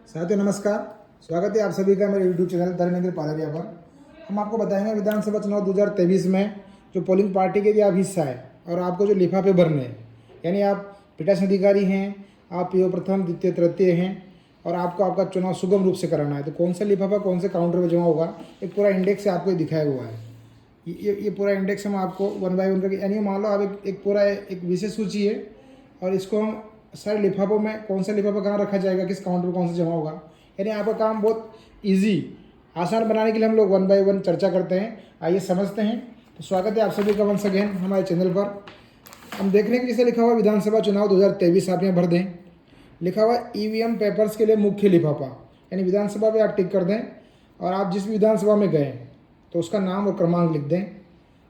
साथियों नमस्कार। स्वागत है आप सभी का मेरे यूट्यूब चैनल धर्मेंद्र पालरिया पर। हम आपको बताएंगे विधानसभा चुनाव 2023 में जो पोलिंग पार्टी के लिए आप हिस्सा है और आपको जो लिफाफे भरने हैं, यानी आप पीठासीन अधिकारी हैं, आप पीओ प्रथम द्वितीय तृतीय हैं और आपको आपका चुनाव सुगम रूप से कराना है, तो कौन सा लिफाफा कौन से काउंटर में जमा होगा, एक पूरा इंडेक्स आपको दिखाया हुआ है। ये पूरा इंडेक्स हम आपको वन बाय वन करके, यानी मान लो आप एक पूरा एक विशेष सूची है और इसको हम सारे लिफाफों में कौन सा लिफाफा कहाँ रखा जाएगा, किस काउंटर पर कौन सा जमा होगा, यानी आपका काम बहुत इजी आसान बनाने के लिए हम लोग वन बाय वन चर्चा करते हैं। आइए समझते हैं। तो स्वागत है आप सभी का वंस अगेन हमारे चैनल पर। हम देख रहे हैं कि जैसे लिखा हुआ विधानसभा चुनाव 2023 आप यहाँ भर दें, लिखा हुआ ईवीएम पेपर्स के लिए मुख्य लिफाफा, यानी विधानसभा पे आप टिक कर दें और आप जिस भी विधानसभा में गए तो उसका नाम और क्रमांक लिख दें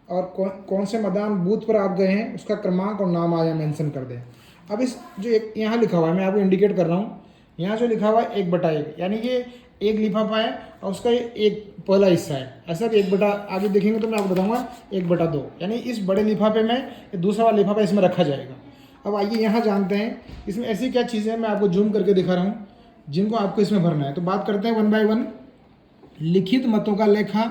और कौन से मतदान बूथ पर आप गए हैं उसका क्रमांक और नाम आया मेंशन कर दें। अब इस जो एक यहाँ लिखा हुआ है, मैं आपको इंडिकेट कर रहा हूँ, यहाँ जो लिखा हुआ है 1/1, यानी ये एक लिफाफा है और उसका एक पहला हिस्सा है। ऐसा 1 आगे देखेंगे तो मैं आपको बताऊँगा 1/2, यानी इस बड़े लिफाफे में दूसरा वाला लिफाफा इसमें रखा जाएगा। अब आइए यहाँ जानते हैं इसमें ऐसी क्या चीज़ें हैं, मैं आपको जूम करके दिखा रहा हूँ जिनको आपको इसमें भरना है। तो बात करते हैं वन बाय वन। लिखित मतों का लेखा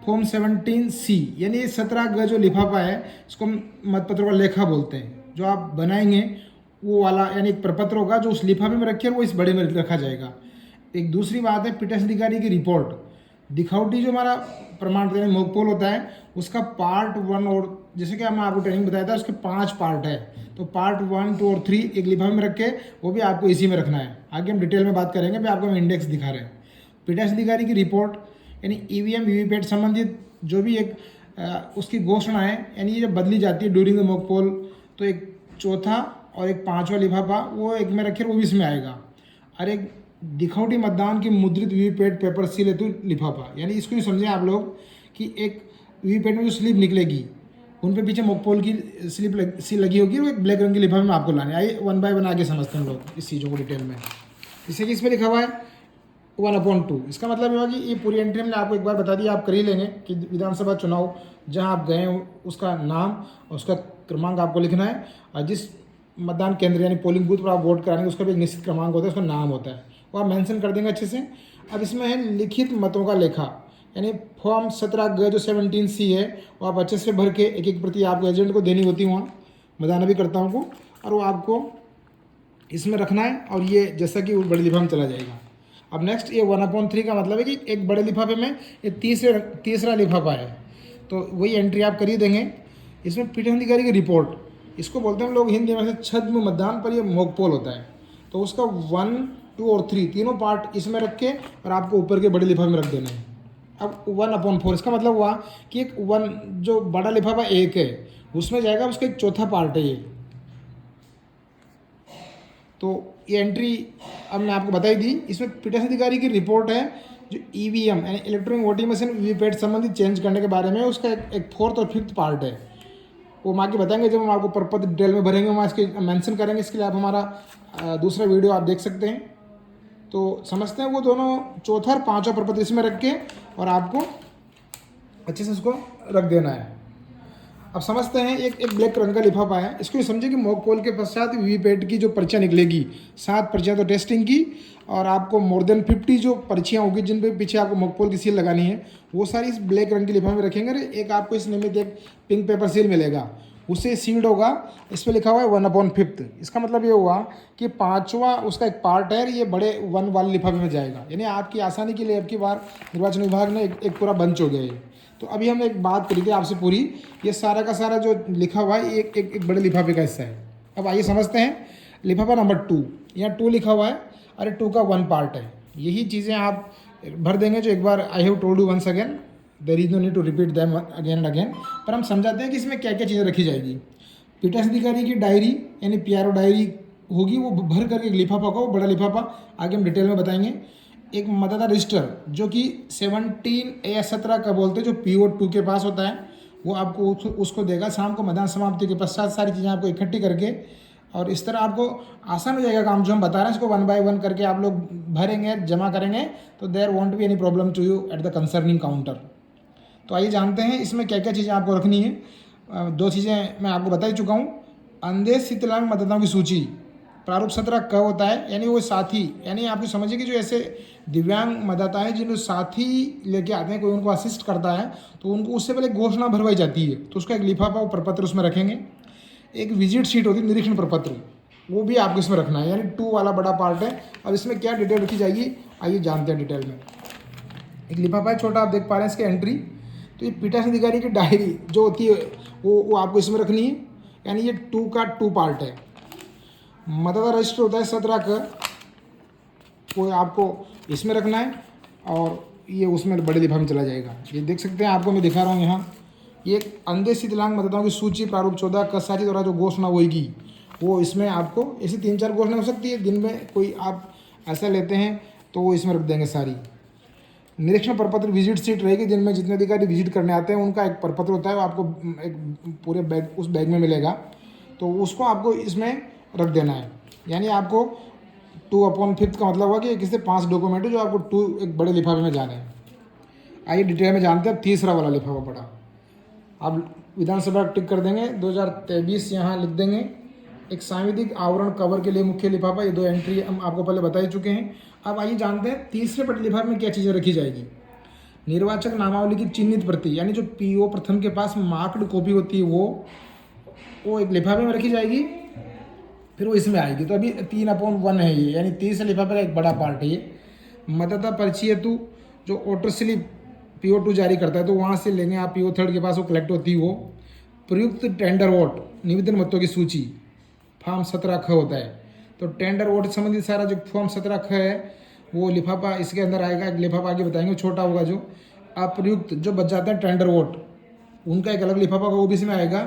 फॉर्म 17C, यानी ये 17 का जो लिफाफा है इसको मतपत्रों का लेखा बोलते हैं। जो आप बनाएंगे वो वाला, यानी एक प्रपत्र होगा जो उस लिफाफे में रखे वो इस बड़े में रखा जाएगा। एक दूसरी बात है पीठासीन अधिकारी की रिपोर्ट, दिखावटी जो हमारा प्रमाण पत्र यानी मॉक पोल होता है उसका पार्ट 1 और जैसे कि मैं आपको ट्रेनिंग बताया था उसके 5 पार्ट है, तो पार्ट 1, 2 और 3 एक लिफाफे में रख के वो भी आपको इसी में रखना है। आगे हम डिटेल में बात करेंगे, भी आपको हम इंडेक्स दिखा रहे हैं। पीठासीन अधिकारी की रिपोर्ट यानी ईवीएम वीवीपैट संबंधित जो भी एक उसकी घोषणा है, यानी ये जब बदली जाती है ड्यूरिंग द मॉक पोल, तो एक चौथा और एक 5वां लिफाफा वो एक में रखे वो भी इसमें आएगा। और एक दिखौटी मतदान की मुद्रित वीवीपैट पेपर सील हेतु लिफाफा, यानी इसको भी समझें आप लोग कि एक वीवीपैट में जो स्लिप निकलेगी उन पे पीछे मॉक पोल की स्लिप सील लगी होगी, वो एक ब्लैक रंग के लिफाफे में आपको लाने। आइए वन बाय वन आगे समझते हैं लोग इस चीज़ों को डिटेल में। जैसे कि इसमें लिखा हुआ है 1/2, इसका मतलब ये होगा कि ये पूरी एंट्री मैंने आपको एक बार बता दिया, आप कर ही लेंगे कि विधानसभा चुनाव जहां आप गए उसका नाम और उसका क्रमांक आपको लिखना है और जिस मतदान केंद्र यानी पोलिंग बूथ पर आप वोट कराएंगे उसका भी एक निश्चित क्रमांक होता है, उसका नाम होता है, वो आप मेंशन कर देंगे अच्छे से। अब इसमें है लिखित मतों का लेखा, यानी फॉर्म 17 जो 17C है वो आप अच्छे से भर के एक एक प्रति आपको एजेंट को देनी होती है, वहाँ मतदान भी करता हूँ और वो आपको इसमें रखना है और ये जैसा कि वो बड़े लिफाफे में चला जाएगा। अब नेक्स्ट ये 1/3 का मतलब है कि एक बड़े लिफाफे में ये तीसरा लिफाफा है, तो वही एंट्री आप कर ही देंगे। इसमें पीठासीन अधिकारी की रिपोर्ट, इसको बोलते हैं हम लोग हिंदी में से छद्म मतदान पर ये मॉक पोल होता है, तो उसका 1, 2 और 3 तीनों पार्ट इसमें रख के और आपको ऊपर के बड़े लिफाफे में रख देना है। अब 1/4 इसका मतलब हुआ कि एक 1 जो बड़ा लिफाफा एक है उसमें जाएगा, उसका एक चौथा पार्ट है ये। तो ये एंट्री अब मैं आपको बताई दी। इसमें पीठासीन अधिकारी की रिपोर्ट है जो ईवीएम यानी इलेक्ट्रॉनिक वोटिंग मशीन वीवीपैट संबंधित चेंज करने के बारे में, उसका एक 4th और 5th पार्ट है, वो हम आगे बताएंगे जब हम आपको प्रपत्र डिटेल में भरेंगे, वहाँ इसके मेंशन करेंगे। इसके लिए आप हमारा दूसरा वीडियो आप देख सकते हैं। तो समझते हैं वो दोनों चौथा और 5वां प्रपत्र इसमें रख के और आपको अच्छे से उसको रख देना है। अब समझते हैं एक ब्लैक रंग का लिफाफा है, इसको ये समझे कि मॉक पोल के पश्चात वीवीपैट की जो पर्चियाँ निकलेगी 7 पर्चियाँ तो टेस्टिंग की और आपको मोर देन 50 जो पर्चियाँ होगी जिन पे पीछे आपको मॉक पोल की सील लगानी है वो सारी इस ब्लैक रंग के लिफाफे में रखेंगे। एक आपको इस निमित्त एक पिंक पेपर सील मिलेगा, उससे सील्ड होगा, इस पर लिखा हुआ है 1/5। इसका मतलब ये हुआ कि 5वां उसका एक पार्ट है, ये बड़े 1 वाले लिफाफे में जाएगा, यानी आपकी आसानी के लिए अब की बार निर्वाचन विभाग ने एक पूरा बंच हो गया है। तो अभी हम एक बात करी थी आपसे पूरी, ये सारा का सारा जो लिखा हुआ है एक बड़े लिफाफे का हिस्सा है। अब आइए समझते हैं लिफाफा नंबर 2, यहाँ 2 लिखा हुआ है, अरे 2 का 1 पार्ट है। यही चीज़ें आप भर देंगे जो एक बार I have told you once again, there is no need to repeat them again and again, पर हम समझाते हैं कि इसमें क्या क्या चीज़ें रखी जाएगी। पीठासीन अधिकारी की डायरी यानी पीआरओ डायरी होगी, वो भर करके एक लिफाफा का, वो बड़ा लिफाफा आगे हम डिटेल में बताएंगे। एक मतदाता रजिस्टर जो कि 17 या 17 का बोलते हैं, जो PO2 के पास होता है, वो आपको उसको देगा शाम को मतदान समाप्ति के पश्चात सारी चीज़ें आपको इकट्ठी करके, और इस तरह आपको आसान हो जाएगा काम जो हम बता रहे हैं। इसको 1 बाय 1 करके आप लोग भरेंगे, जमा करेंगे, तो there won't be any problem to you at the concerning counter. तो आइए जानते हैं इसमें क्या क्या चीज़ें आपको रखनी है। 2 चीज़ें मैं आपको बता ही चुका हूँ। अंधे शीतलांग मतदाताओं की सूची, प्रारूप 17 क होता है, यानी वो साथी, यानी आप समझिए कि जो ऐसे दिव्यांग मतदाता है जिन्हें साथी लेके आते हैं, कोई उनको असिस्ट करता है, तो उनको उससे पहले घोषणा भरवाई जाती है, तो उसका एक लिफाफा और प्रपत्र उसमें रखेंगे। एक विजिट शीट होती है, निरीक्षण प्रपत्र, वो भी आपको इसमें रखना है, यानी 2 वाला बड़ा पार्ट है। अब इसमें क्या डिटेल रखी जाएगी, आइए जानते हैं डिटेल में। एक लिफाफा है छोटा, आप देख पा रहे हैं इसकी एंट्री। तो ये पीठासीन अधिकारी की डायरी जो होती है वो आपको इसमें रखनी है, यानी ये 2 का 2 पार्ट है। मतदाता रजिस्टर होता है 17 का, वो आपको इसमें रखना है, और ये उसमें बड़े लिफाफे में चला जाएगा। ये देख सकते हैं, आपको मैं दिखा रहा हूँ यहाँ, ये अंधे दिव्यांग मतदाताओं की सूची प्रारूप 14 कसारी द्वारा जो घोषणा होगी, वो इसमें आपको ऐसी 3-4 घोषणा हो सकती है, दिन में कोई आप ऐसा लेते हैं तो वो इसमें रख देंगे सारी। निरीक्षण प्रपत्र विजिट सीट रहेगी, जिनमें जितने अधिकारी विजिट करने आते हैं उनका एक प्रपत्र होता है, वो आपको एक पूरे बैग उस बैग में मिलेगा, तो उसको आपको इसमें रख देना है। यानी आपको 2/5 का मतलब हुआ कि किसी 5 डॉक्यूमेंट है जो आपको 2 एक बड़े लिफाफे में जाने हैं। आइए डिटेल में जानते हैं। तीसरा वाला लिफाफा पड़ा, आप विधानसभा टिक कर देंगे, 2023 यहाँ लिख देंगे। एक सांविधिक आवरण कवर के लिए मुख्य लिफाफा, ये 2 एंट्री हम आपको पहले बता ही चुके हैं। अब आइए जानते हैं तीसरे बड़े लिफाफे में क्या चीज़ें रखी जाएगी। निर्वाचक नामावली की चिन्हित प्रति, यानी जो पीओ प्रथम के पास मार्क्ड कॉपी होती है वो एक लिफाफे में रखी जाएगी, फिर वो इसमें आएगी। तो अभी 3/1 है ये, यानी तीसरे लिफाफे का एक बड़ा पार्ट है ये। मतदाता पर्ची हेतु जो वोटर स्लिप PO2 जारी करता है, तो वहाँ से लेंगे आप, PO थर्ड के पास वो कलेक्ट होती है वो। प्रयुक्त टेंडर वोट निवेदन मतों की सूची फॉर्म 17 ख होता है, तो टेंडर वोट संबंधित सारा जो फॉर्म 17 ख है वो लिफाफा इसके अंदर आएगा। एक लिफाफा आगे बताएंगे, छोटा होगा जो। अप्रयुक्त जो बच जाते हैं टेंडर वोट, उनका एक अलग लिफाफा होगा, वो भी इसमें आएगा।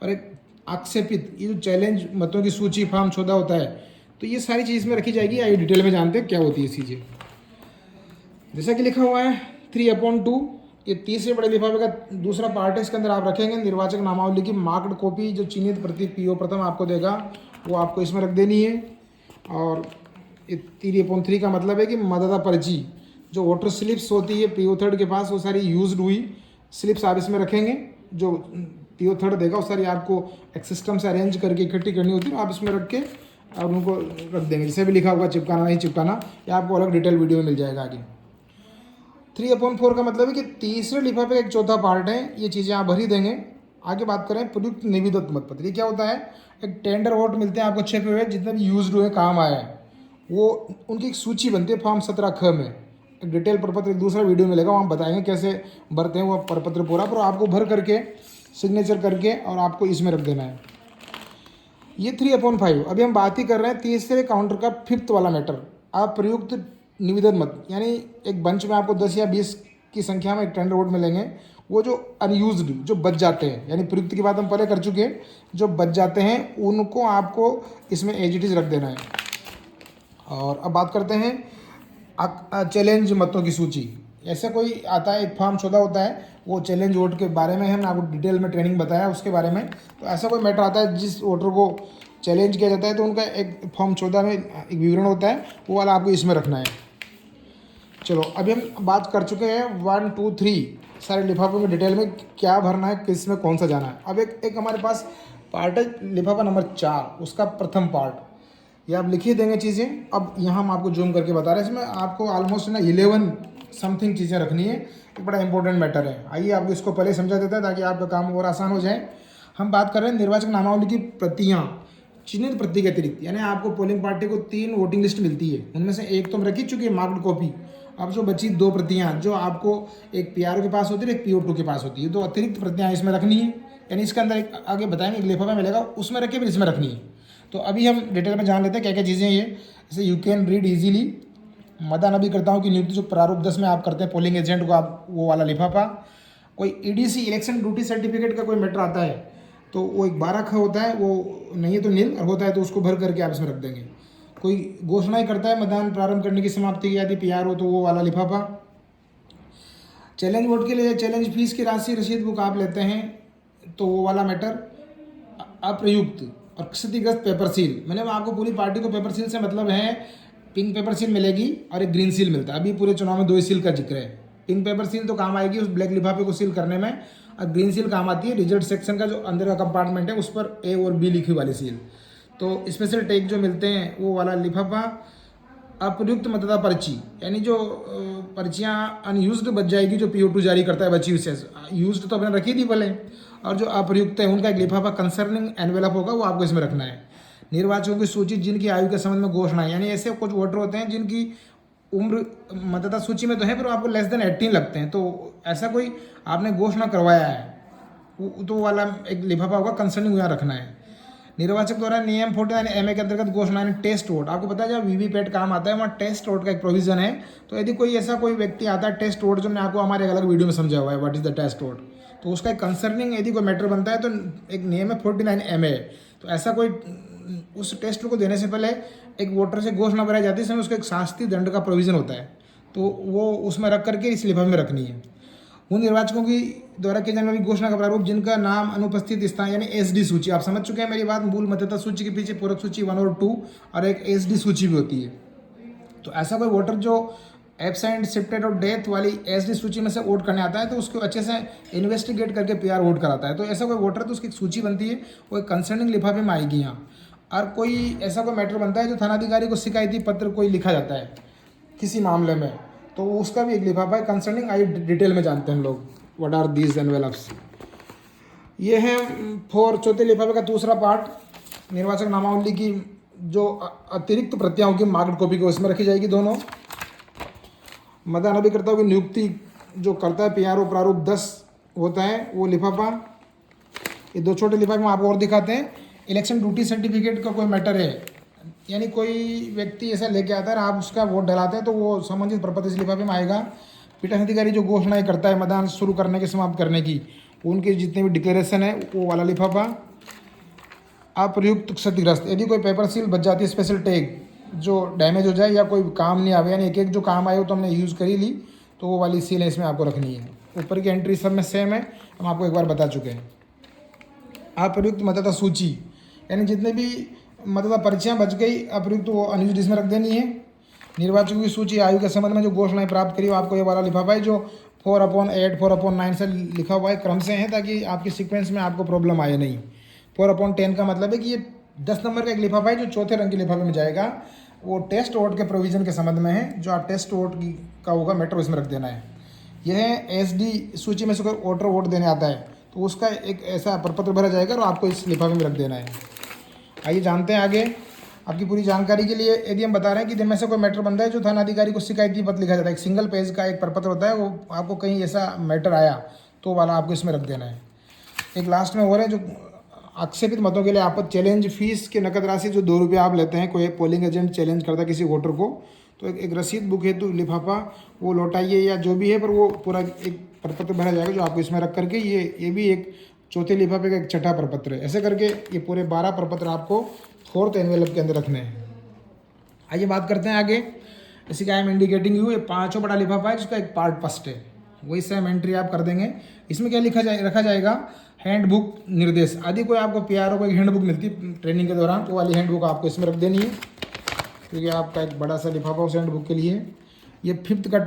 और एक आक्षेपित, ये जो चैलेंज मतों की सूची फॉर्म 14 होता है, तो ये सारी चीज़ में रखी जाएगी। आइए डिटेल में जानते हैं क्या होती है चीज़ें। जैसा कि लिखा हुआ है 3/2, ये तीसरे बड़े लिफाफे का दूसरा पार्ट है। इसके अंदर आप रखेंगे निर्वाचक नामावली की मार्क्ड कॉपी, जो चिन्हित प्रति PO प्रथम आपको देगा, वो आपको इसमें रख देनी है। और ये 3/3 का मतलब है कि मतदाता पर्ची जो वोटर स्लिप्स होती है PO थर्ड के पास, वो सारी यूज्ड हुई स्लिप्स आप इसमें रखेंगे। जो PO थर्ड देगा वो सारी आपको एक सिस्टम से अरेंज करके इकट्ठी करनी होती है, आप इसमें रख के और उनको रख देंगे। जैसे भी लिखा होगा चिपकाना नहीं चिपकाना, या आपको अलग डिटेल वीडियो में मिल जाएगा आगे। 3/4 का मतलब है कि तीसरे लिफाफे का एक चौथा पार्ट है, ये चीज़ें आप भर ही देंगे। आगे बात करें प्रयुक्त निविदत मतपत्र, ये क्या होता है, एक टेंडर वोट मिलते हैं आपको छपे हुए, जितने भी यूज हुए काम आए हैं, वो उनकी एक सूची बनती है फॉर्म 17 ख में। एक डिटेल प्रपत्र एक दूसरा वीडियो मिलेगा, वहाँ बताएंगे कैसे भरते हैं वो प्रपत्र पूरा, पर आपको भर करके सिग्नेचर करके और आपको इसमें रख देना है। ये 3/5। अभी हम बात ही कर रहे हैं तीसरे काउंटर का 5th वाला मैटर, अप्रयुक्त निवेदन मत, यानी एक बंच में आपको 10 या 20 की संख्या में एक टेंडर वोट मिलेंगे, वो जो अनयूज्ड जो बच जाते हैं, यानी प्रयुक्त की बात हम पहले कर चुके हैं, जो बच जाते हैं उनको आपको इसमें एज इट इज रख देना है। और अब बात करते हैं चैलेंज मतों की सूची। ऐसे कोई आता है, एक फॉर्म 14 होता है, वो चैलेंज वोट के बारे में हमने आपको डिटेल में ट्रेनिंग बताया उसके बारे में। तो ऐसा कोई मैटर आता है जिस वोटर को चैलेंज किया जाता है, तो उनका एक फॉर्म 14 में एक विवरण होता है, वो वाला आपको इसमें रखना है। चलो अभी हम बात कर चुके हैं 1, 2, 3 सारे लिफाफों में डिटेल में क्या भरना है, किस में कौन सा जाना है। अब एक हमारे पास पार्ट है लिफाफा नंबर 4, उसका प्रथम पार्ट, ये आप लिख ही देंगे चीज़ें। अब यहाँ हम आपको जूम करके बता रहे हैं, इसमें आपको ऑलमोस्ट ना 11 समथिंग चीज़ें रखनी है, एक बड़ा इंपॉर्टेंट मैटर है। आइए आपको इसको पहले समझा देता है ताकि आपका काम और आसान हो जाए। हम बात कर रहे हैं निर्वाचक नामावली की प्रतियाँ, चिन्हित प्रति के अतिरिक्त, यानी आपको पोलिंग पार्टी को 3 वोटिंग लिस्ट मिलती है, उनमें से एक तो हम रख ही चुकी है मार्क्ड कॉपी। अब जो बची 2 प्रतियाँ जो आपको एक PRO के पास होती है, एक PO2 के पास होती है, 2 अतिरिक्त प्रतियाँ इसमें रखनी है। यानी इसके अंदर एक आगे बताएंगे, एक लिफाफा मिलेगा उसमें रख के फिर इसमें रखनी है। तो अभी हम डिटेल में जान लेते हैं क्या क्या चीज़ें ये। जैसे यू कैन रीड ईजिली, मतदानकर्ताओं की नियुक्ति जो प्रारूप 10 में आप करते हैं पोलिंग एजेंट को, आप वो वाला लिफाफा। कोई EDC इलेक्शन ड्यूटी सर्टिफिकेट का कोई मैटर आता है, तो वो एक 12 ख होता है, वो नहीं है तो नील, और होता है तो उसको भर करके आप इसमें रख देंगे। कोई घोषणा ही करता है मतदान प्रारंभ करने की समाप्ति की यदि PRO, तो वो वाला लिफाफा। चैलेंज वोट के लिए चैलेंज फीस की राशि रसीद बुक आप लेते हैं, तो वो वाला मैटर। अप्रयुक्त और क्षतिग्रस्त पेपर सील, मैंने आपको पूरी पार्टी को पेपर सील से मतलब है, पिंक पेपर सील मिलेगी और एक ग्रीन सील मिलता है। अभी पूरे चुनाव में 2 ही सील का जिक्र है। पिंक पेपर सील तो काम आएगी उस ब्लैक लिफाफे को सील करने में, और ग्रीन सील काम आती है रिजल्ट सेक्शन का जो अंदर का कंपार्टमेंट है, उस पर A और B लिखी वाली सील। तो स्पेशल टैग जो मिलते हैं वो वाला लिफाफा, अप्रयुक्त मतदाता पर्ची, यानी जो पर्चियाँ अनयूज्ड बच जाएगी जो PO2 जारी करता है बची हुई से, यूज्ड तो अपने रखी थी भले, और जो अप्रयुक्त है उनका एक लिफाफा कंसर्निंग एनवेलप होगा वो आपको इसमें रखना है। निर्वाचकों की सूची जिनकी आयु के संबंध में घोषणा है, यानी ऐसे कुछ वोटर होते हैं जिनकी उम्र मतदाता सूची में तो है पर आपको लेस देन 18 लगते हैं, तो ऐसा कोई आपने घोषणा करवाया है तो वाला एक लिफाफा होगा कंसर्निंग यहाँ रखना है। निर्वाचक द्वारा नियम 49 MA के अंतर्गत घोषणा यानी टेस्ट वोट, आपको पता है जब VVPAT काम आता है वहाँ टेस्ट वोट का एक प्रोविजन है। तो यदि कोई ऐसा कोई व्यक्ति आता है टेस्ट वोट, जो मैंने आपको हमारे अलग वीडियो में समझा हुआ है what is the test vote, तो उसका एक कंसर्निंग यदि कोई मैटर बनता है तो एक नियम है 49 MA। तो ऐसा कोई उस टेस्ट को देने से पहले एक वोटर से घोषणा बनाई जाती है, इसमें उसका एक शास्ति दंड का प्रोविजन होता है, तो वो उसमें रख करके इस लिफाफे में रखनी है। उन निर्वाचकों की द्वारा की जाने वाली घोषणा का प्रारूप जिनका नाम अनुपस्थित स्थान यानी SD सूची, आप समझ चुके हैं मेरी बात। मूल मतदाता सूची के पीछे पूरक सूची 1 और 2 और एक SD सूची भी होती है। तो ऐसा कोई वोटर जो एब्सेंट, शिफ्टेड और डेथ वाली SD सूची में से वोट करने आता है तो उसको अच्छे से इन्वेस्टिगेट करके PR वोट कराता है। तो ऐसा कोई वोटर तो उसकी सूची बनती है, वो एक कंसर्निंग लिफाफे में आएगी यहाँ। और कोई ऐसा कोई मैटर बनता है जो थानाधिकारी को शिकायती पत्र कोई लिखा जाता है किसी मामले में, तो उसका भी एक लिफाफा है कंसर्निंग। आइए डिटेल में जानते हैं हम लोग व्हाट आर दीज एनवेलप्स। ये है चौथे लिफाफे का दूसरा पार्ट, निर्वाचक नामावली की जो अतिरिक्त प्रतियां होगी मार्क्ड कॉपी को उसमें रखी जाएगी दोनों। मतदान अभिकर्ताओं की नियुक्ति जो करता है PRO प्रारूप 10 होता है वो लिफाफा। ये दो छोटे लिफाफे में आपको और दिखाते हैं। इलेक्शन ड्यूटी सर्टिफिकेट का कोई मैटर है, यानी कोई व्यक्ति ऐसा लेके आता है आप उसका वोट डलाते हैं तो वो संबंधित प्रपत्र इस लिफाफे में आएगा। पीठासीन अधिकारी जो घोषणाएं करता है मतदान शुरू करने के समाप्त करने की, उनके जितने भी डिक्लेरेशन है वो वाला लिफाफा। अप्रयुक्त क्षतिग्रस्त, यदि कोई पेपर सील बच जाती है, स्पेशल टैग जो डैमेज हो जाए या कोई काम नहीं आवे, यानी एक जो काम आए हो तो हमने यूज़ कर ही ली, तो वो वाली सील है इसमें आपको रखनी है। ऊपर की एंट्री सब में सेम है, हम आपको एक बार बता चुके हैं। अप्रयुक्त मतदाता सूची, यानी जितने भी मतदाता पर्चियाँ बच गई अप्रयुक्त वो अनयूज्ड इसमें रख देनी है। निर्वाचकों की सूची आयु के संबंध में जो घोषणाएं प्राप्त करी आपको ये वाला लिफाफा है जो 4/8 4/9 से लिखा हुआ है, क्रम से है ताकि आपकी सीक्वेंस में आपको प्रॉब्लम आए नहीं। 4/10 का मतलब है कि ये 10 नंबर का एक लिफाफा है जो चौथे रंग के लिफाफे में जाएगा, वो टेस्ट वोट के प्रोविजन के संबंध में है। जो आप टेस्ट वोट का होगा मैटर इसमें रख देना है। यह SD सूची में से कोई वोटर वोट देने आता है तो उसका एक ऐसा प्रपत्र भरा जाएगा और आपको इस लिफाफे में रख देना है। आइए जानते हैं आगे। आपकी पूरी जानकारी के लिए यदि हम बता रहे हैं कि जिनमें से कोई मैटर बनता है जो थानाधिकारी को शिकायती पत्र लिखा जाता है, एक सिंगल पेज का एक प्रपत्र होता है, वो आपको कहीं ऐसा मैटर आया तो वाला आपको इसमें रख देना है। एक लास्ट में हो रहा है जो आक्षेपित मतों के लिए आप चैलेंज फीस की नकद राशि जो 2 रुपये आप लेते हैं, कोई पोलिंग एजेंट चैलेंज करता है किसी वोटर को, तो एक रसीद बुक हेतु लिफाफा वो लौटाइए या जो भी है, पर वो पूरा एक प्रपत्र भरा जाएगा जो आपको इसमें रख करके ये भी एक चौथे लिफाफे का एक छठा प्रपत्र है। ऐसे करके ये पूरे 12 प्रपत्र आपको 4th एनवेलप के अंदर रखने हैं। आइए बात करते हैं आगे। इसी का आई एम इंडिकेटिंग यू, ये 5वां बड़ा लिफाफा है जिसका एक पार्ट फर्स्ट है, वही सेम एंट्री आप कर देंगे। इसमें क्या रखा जाएगा, हैंडबुक निर्देश आदि। कोई आपको PRO को एक हैंडबुक मिलती है ट्रेनिंग के दौरान, तो वाली हैंडबुक आपको इसमें रख देनी है क्योंकि आपका एक बड़ा सा लिफाफा उस हैंडबुक के लिए। ये 5th का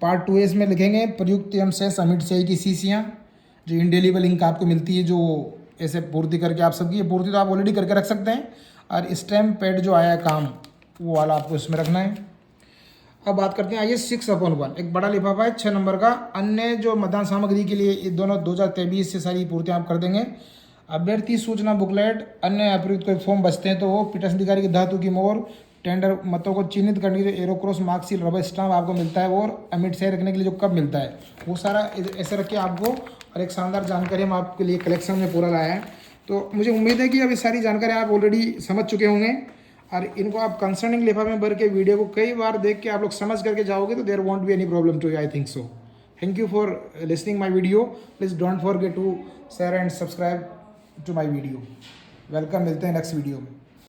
पार्ट 2 इसमें लिखेंगे प्रयुक्त एवं से समिट से की शीशियाँ जो इंडेलिबल इंक आपको मिलती है, जो ऐसे पूर्ति करके आप सबकी, ये पूर्ति तो आप ऑलरेडी करके रख सकते हैं। और स्टैम्प पैड जो आया है काम, वो वाला आपको इसमें रखना है। अब बात करते हैं आइए 6/1, एक बड़ा लिफाफा है 6 नंबर का। अन्य जो मतदान सामग्री के लिए ये दोनों 2023 से सारी पूर्तियाँ आप कर देंगे। अभ्यर्थी सूचना बुकलेट, अन्य अप्रयुक्त कोई फॉर्म बचते हैं तो वो पीठासीन अधिकारी की धातु की मोहर, टेंडर मतों को चिन्हित करने के लिए एरोक्रॉस मार्कशीट रबर स्टाम्प आपको मिलता है, और अमिट सही रखने के लिए जो कब मिलता है वो सारा ऐसे रख के आपको, और एक शानदार जानकारी हम आपके लिए कलेक्शन में पूरा लाया है। तो मुझे उम्मीद है कि अब ये सारी जानकारी आप ऑलरेडी समझ चुके होंगे और इनको आप कंसर्निंग लिफाफे में भर के वीडियो को कई बार देख के आप लोग समझ करके जाओगे तो there won't be any problem to you, I think so. Thank you for listening my video. Please don't forget to share and subscribe to my video. Welcome, मिलते हैं नेक्स्ट वीडियो में।